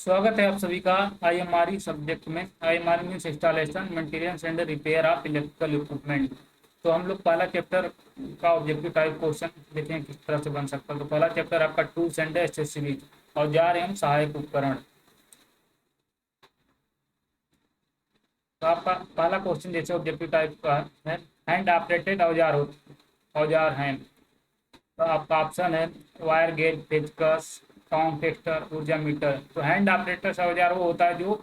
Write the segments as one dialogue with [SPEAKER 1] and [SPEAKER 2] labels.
[SPEAKER 1] स्वागत है आप सभी का आईएमआरई सब्जेक्ट में। IMRE means installation maintenance and repair of electrical equipment. तो हम लोग पहला चैप्टर का ऑब्जेक्टिव टाइप क्वेश्चन देखें किस तरह से बन सकता है। तो पहला चैप्टर आपका टूल्स एंड एक्सेसरीज, औजार एवं सहायक उपकरण। तो आपका पहला क्वेश्चन जैसे ऑब्जेक्टिव टाइप का है, हैंड ऑपरेटेड औजार हैं। तो आपका ऑप्शन है वायर गेज, पेचकस, कॉन्टेक्टर, ऊर्जा मीटर। तो हैंड ऑपरेटर औजार वो होता है जो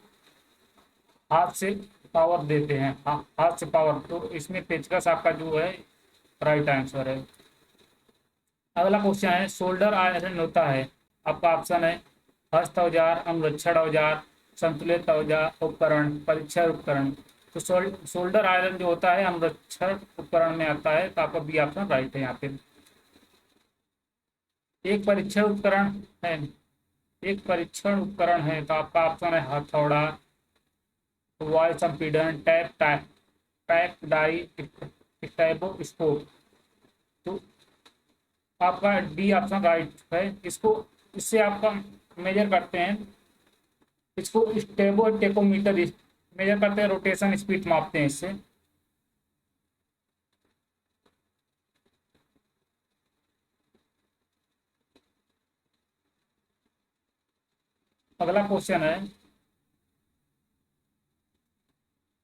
[SPEAKER 1] हाथ से पावर देते हैं, हाथ से पावर। तो इसमें पेचकस आपका जो है राइट आंसर है। अगला क्वेश्चन है शोल्डर आयरन होता है। आपका ऑप्शन है हस्त औजार, अनुरक्षण औजार, संतुलित औजार उपकरण, परीक्षण उपकरण। तो शोल्डर आयरन जो होता है अनुरक्षण उपकरण में आता है। तो आपका बी ऑप्शन राइट है यहाँ पे। एक परीक्षण उपकरण है, एक परीक्षण उपकरण है। तो आपका ऑप्शन है हथौड़ा, वॉइस संपीड़न, टैप डाई, स्टेबोस्कोप। तो आपका डी ऑप्शन राइट है। इसको इससे आपका मेजर करते हैं, इसको टेकोमीटर मेजर करते हैं, रोटेशन स्पीड मापते हैं इससे। अगला क्वेश्चन है,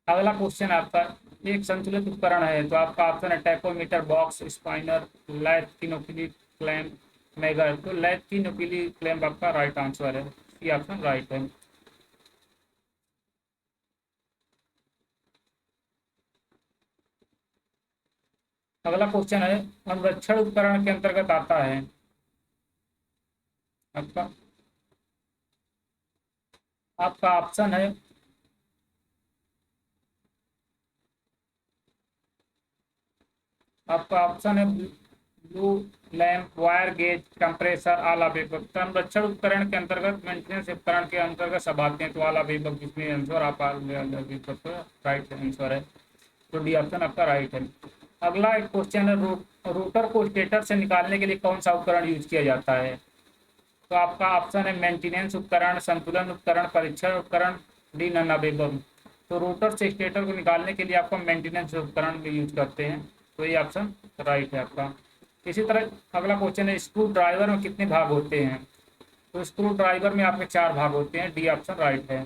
[SPEAKER 1] अगला क्वेश्चन आपका एक संतुलित उपकरण है। तो आपका ऑप्शन है टैकोमीटर, बॉक्स, स्पाइनर, लैथ की नुकीली क्लैंप, मेगर। तो लैथ की नुकीली क्लैंप आपका राइट आंसर है। ये ऑप्शन राइट है। अगला क्वेश्चन है अनुरक्षण उपकरण के अंतर्गत आता है। आपका आपका ऑप्शन है, आपका ऑप्शन है blue lamp, wire gauge, compressor, आला विभव। संरक्षण उपकरण के अंतर्गत मेंटेनेंस उपकरण के अंतर्गत सब आते हैं। तो आला विभव जिसमें आंसर आप राइट आंसर है। तो डी ऑप्शन आपका राइट है। अगला एक क्वेश्चन है रोटर को स्टेटर से निकालने के लिए कौन सा उपकरण यूज किया जाता है। तो आपका ऑप्शन है मेंटेनेंस उपकरण, संतुलन उपकरण, परीक्षण उपकरण, डी नन विभव। तो रोटर से स्टेटर को निकालने के लिए आपको मेंटेनेंस उपकरण यूज करते हैं। तो ये ऑप्शन राइट है आपका। इसी तरह अगला क्वेश्चन है स्क्रू ड्राइवर में कितने भाग होते हैं। तो स्क्रू ड्राइवर में आपके 4 भाग होते हैं। डी ऑप्शन राइट है।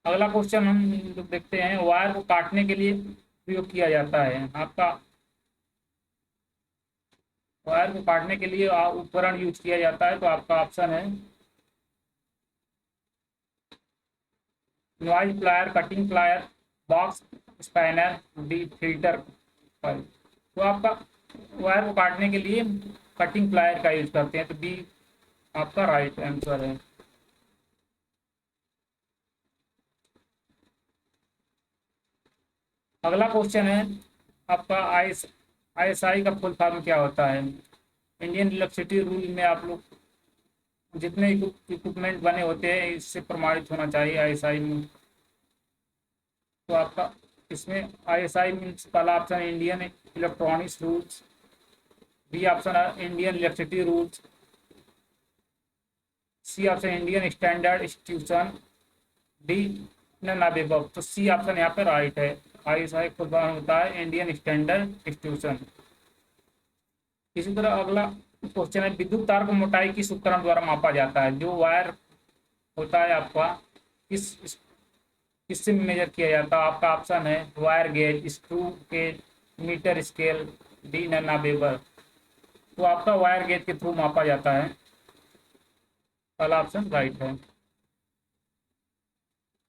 [SPEAKER 1] अगला क्वेश्चन हम लोग देखते हैं वायर को काटने के लिए प्रयोग किया जाता है। आपका वायर को काटने के लिए उपकरण यूज किया जाता है। तो आपका ऑप्शन है noise plier, cutting plier, box spanner, D filter पर। तो आपका वायर को काटने के लिए कटिंग प्लायर का यूज करते हैं। तो बी आपका राइट आंसर है। अगला क्वेश्चन है आपका आईएसआई का फुल फॉर्म क्या होता है। इंडियन इलेक्ट्रिसिटी रूल में आप लोग जितने इक्विपमेंट बने होते हैं इससे प्रमाणित होना चाहिए आईएसआई में। तो आपका इसमें आईएसआई मीन्स पहला option Indian electronics rules, B option है Indian electricity rules, C option Indian standard institution, D none above. तो सी ऑप्शन यहाँ पे राइट है। आईएसआई खुद होता है इंडियन स्टैंडर्ड इंस्टीट्यूशन। इसी तरह अगला क्वेश्चन है विद्युत तार को मोटाई किस उपकरण द्वारा मापा जाता है। जो वायर होता है आपका किस किससे मेजर किया जाता है। आपका ऑप्शन है wire gauge, screw gauge, metre scale, D नैना वेबर। तो आपका वायर गेज के थ्रू मापा जाता है। पहला ऑप्शन राइट है।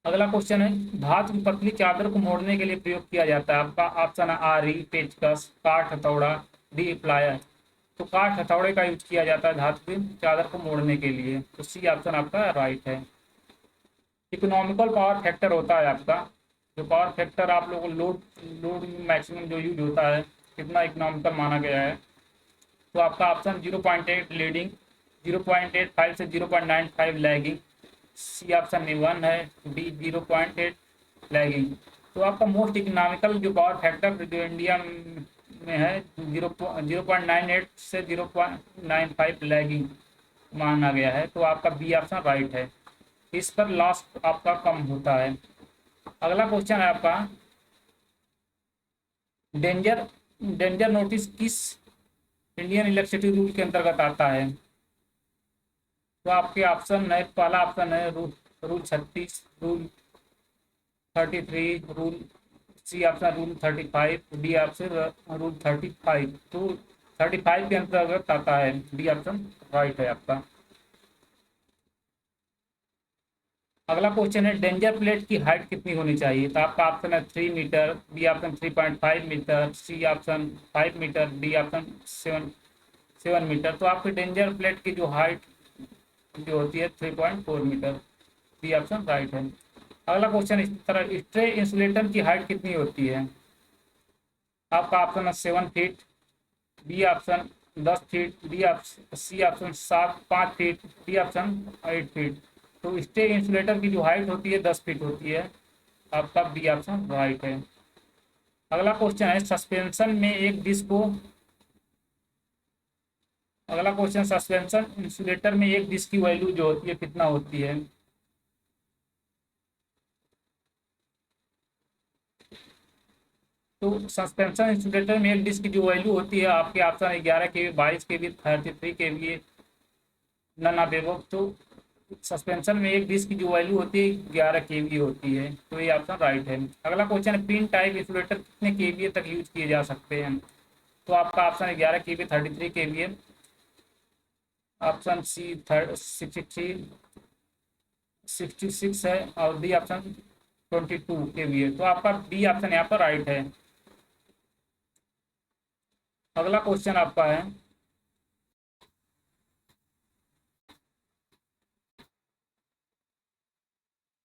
[SPEAKER 1] अगला क्वेश्चन है धातु की पतली चादर को मोड़ने के लिए प्रयोग किया जाता है। आपका ऑप्शन है आरी, पेचकस, काठ हथौड़ा, डी प्लायर। तो काठ हथौड़े का यूज किया जाता है धातु की चादर को मोड़ने के लिए। तो सी ऑप्शन आपका राइट है। इकोनॉमिकल पावर फैक्टर होता है आपका, जो पावर फैक्टर आप लोगों को लोड लोड मैक्सिमम जो यूज होता है कितना इकोनॉमिकल माना गया है। तो आपका ऑप्शन 0.8 लीडिंग, 0.85 से 0.95 लैगिंग, सी ऑप्शन में 1 है, डी 0.8 लैगिंग। तो आपका मोस्ट इकोनॉमिकल जो पावर फैक्टर जो इंडिया में है 0.98 से 0.95 लैगिंग माना गया है, तो आपका बी ऑप्शन राइट है। इस पर लॉस आपका कम होता है। अगला क्वेश्चन है आपका, डेंजर डेंजर नोटिस किस इंडियन इलेक्ट्रिसिटी रूल के अंतर्गत आता है? तो आपके ऑप्शन है, पहला ऑप्शन है rule 36, rule 33, rule C option rule 35, D option rule 35। तो 35 के अंतर्गत आता है, डी ऑप्शन राइट है आपका। अगला क्वेश्चन है, डेंजर प्लेट की हाइट कितनी होनी चाहिए? तो आपका ऑप्शन है 3 metre, B option 3.5 metre, C option 5 metre, D option 7 metre. तो आपकी डेंजर प्लेट की जो हाइट जो होती है 3.4 मीटर, बी ऑप्शन राइट है। अगला क्वेश्चन इस तरह, स्ट्रे इंसुलेटर की हाइट कितनी होती है? आपका ऑप्शन है 7 feet, B option 10 feet, D option C option 5 feet, D option 8 feet. तो स्टे इंसुलेटर की जो हाइट होती है 10 फीट होती है, आपका बी ऑप्शन राइट है। अगला क्वेश्चन है, सस्पेंशन में एक डिस्क को अगला क्वेश्चन, सस्पेंशन इंसुलेटर में एक डिस्क की वैल्यू जो होती है कितना होती है? तो सस्पेंशन इंसुलेटर में एक डिस्क की जो वैल्यू होती है, आपके ऑप्शन 11 के वी, 22 के वी, 33 के वी, नन अवेलेबल। तो सस्पेंशन में एक डिस्क की जो वैल्यू होती है 11 केवी होती है, तो ये ऑप्शन राइट है। अगला क्वेश्चन है, पिन टाइप इंसुलेटर कितने केवीए तक यूज किए जा सकते हैं? तो आपका ऑप्शन है 11 केवी, 33 केवीए, ऑप्शन सी 63, 66 है, और डी ऑप्शन 22 केवीए। तो आपका डी ऑप्शन यहाँ पर राइट है। अगला क्वेश्चन आपका है,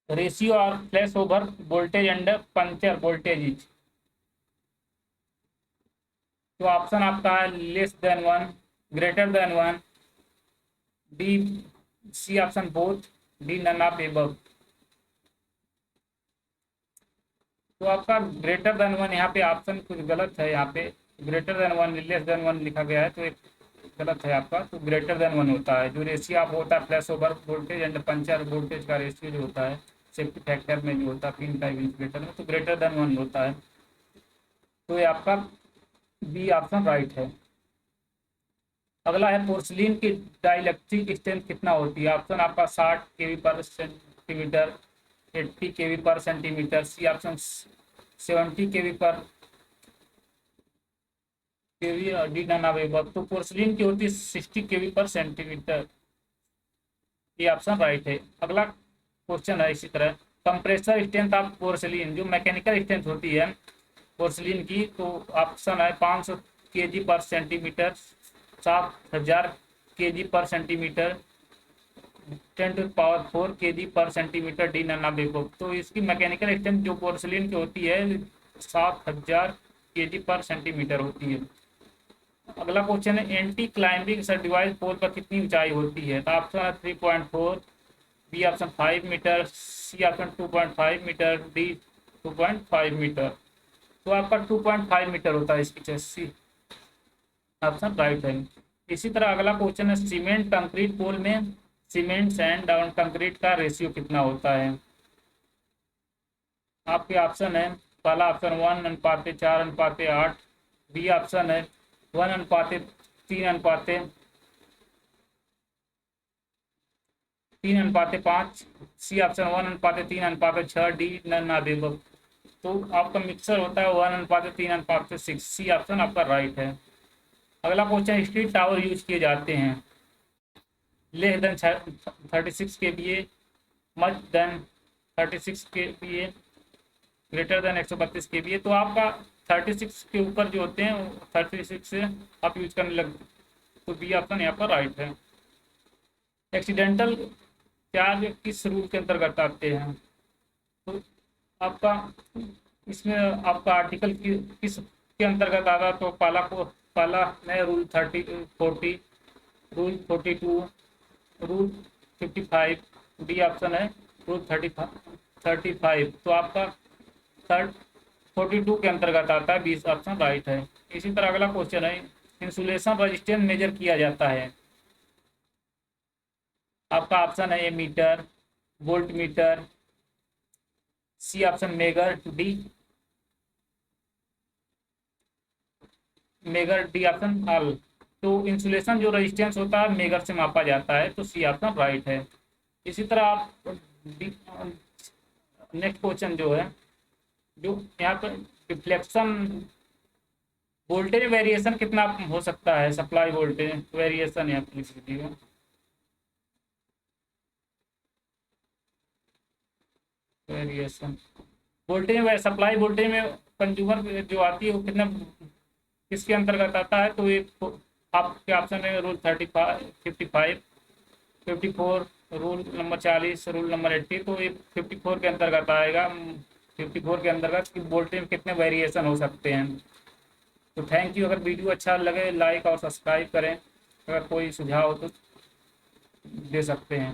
[SPEAKER 1] रेशियो और flash over voltage under puncture voltage is. तो ऑप्शन आपका है less than 1, greater than 1, D C option both, D none of above. तो आपका ग्रेटर देन 1, यहाँ पे ऑप्शन कुछ गलत है। यहाँ पे ग्रेटर देन 1 लेस देन 1 लिखा गया है, तो एक गलत है आपका। तो ग्रेटर देन 1 होता है। जो रेशियो आप होता है flash over voltage and puncture voltage का रेशियो जो होता है सेफ्टी फैक्टर में जो होता है पिन टाइप इंसुलेटर में, तो ग्रेटर देन 1 होता है। तो ये आपका बी ऑप्शन राइट है। अगला है, पोर्सिलिन की डाइलेक्ट्रिक स्ट्रेंथ कितना होती है? ऑप्शन आपका 60 केवी पर सेंटीमीटर, 80 केवी पर सेंटीमीटर, सी ऑप्शन 70 केवी पर केवी, डी नन अवेलेबल। तो पोर्सिलिन की होती है 60 केवी पर सेंटीमीटर, ये ऑप्शन राइट है। अगला क्वेश्चन है इसी तरह, कंप्रेसर स्ट्रेंथ ऑफ पोर्सिलिन, जो मैकेनिकल स्ट्रेंथ होती है पोर्सिलिन की, तो ऑप्शन है 500 केजी पर सेंटीमीटर, 7000 केजी पर सेंटीमीटर, 10⁴ केजी पर सेंटीमीटर, डी नन अवेलेबल। तो इसकी मैकेनिकल स्ट्रेंथ जो पोर्सिलिन की होती है 7000 केजी पर सेंटीमीटर होती है। अगला क्वेश्चन है, एंटी क्लाइंबिंग डिवाइस पोल पर कितनी ऊंचाई होती है? तो ऑप्शन है 3.4, B option 5 metre, C option 2.5 metre, D 2.5 metre. तो आपका 2.5 मीटर होता है इसकी सी ऑप्शन राइट है। इसी तरह अगला क्वेश्चन है, सीमेंट कंक्रीट पोल में सीमेंट सैंड डाउन कंक्रीट का रेशियो कितना होता है? आपके ऑप्शन है, पहला ऑप्शन 1:4:8, बी ऑप्शन है 1:3:3:5, C option 1:3:6, D none available. तो आपका मिक्सर होता है 1:3:6, सी ऑप्शन आपका राइट है। अगला क्वेश्चन, स्ट्रीट टावर यूज किए जाते हैं लेस देन 36 के लिए, मच देन 36 के लिए, ग्रेटर देन 132 के लिए। तो आपका 36 के ऊपर जो होते हैं 36 से आप यूज करने लगते, तो बी ऑप्शन यहाँ पर राइट है। एक्सीडेंटल चार्ज किस रूल के अंतर्गत आते हैं? तो आपका इसमें आपका आर्टिकल किस के अंतर्गत आता? तो पहला है rule 40, rule 42, rule 55, D option है रूल 35। तो आपका 42 के अंतर्गत आता है, 20 ऑप्शन राइट है। इसी तरह अगला क्वेश्चन है, इंसुलेशन रजिस्टेंस मेजर किया जाता है। आपका ऑप्शन है ammeter, voltmeter, C option megger, D megger, D option हल। तो इंसुलेशन जो रेजिस्टेंस होता है मेगर से मापा जाता है, तो सी ऑप्शन राइट है। इसी तरह आप नेक्स्ट क्वेश्चन जो है, जो यहाँ पर डिफ्लेक्शन वोल्टेज वेरिएशन कितना हो सकता है, सप्लाई वोल्टेज वेरिएशन यहाँ पर लिख दीजिएगा। वेरिएशन वोल्टेज में, सप्लाई वोल्टेज में कंज्यूमर जो आती है वो कितना, किसके अंतर्गत आता है, तो ये आपके ऑप्शन है rule 35, 55, 54, rule number 40, rule number 80, तो ये 54 के अंतर्गत आएगा। 54 के अंतर्गत कि वोल्टेज में कितने वेरिएशन हो सकते हैं। तो थैंक यू। अगर वीडियो अच्छा लगे लाइक और सब्सक्राइब करें, अगर कोई सुझाव हो तो दे सकते हैं।